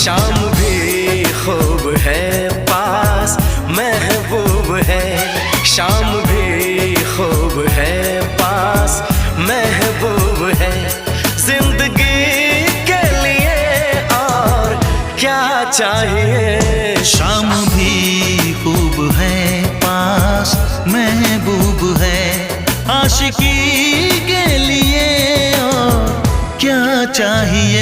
शाम भी खूब है पास महबूब है, शाम भी खूब है पास महबूब है। जिंदगी के लिए और क्या चाहिए। शाम भी खूब है पास महबूब है, आशिकी के लिए और क्या चाहिए।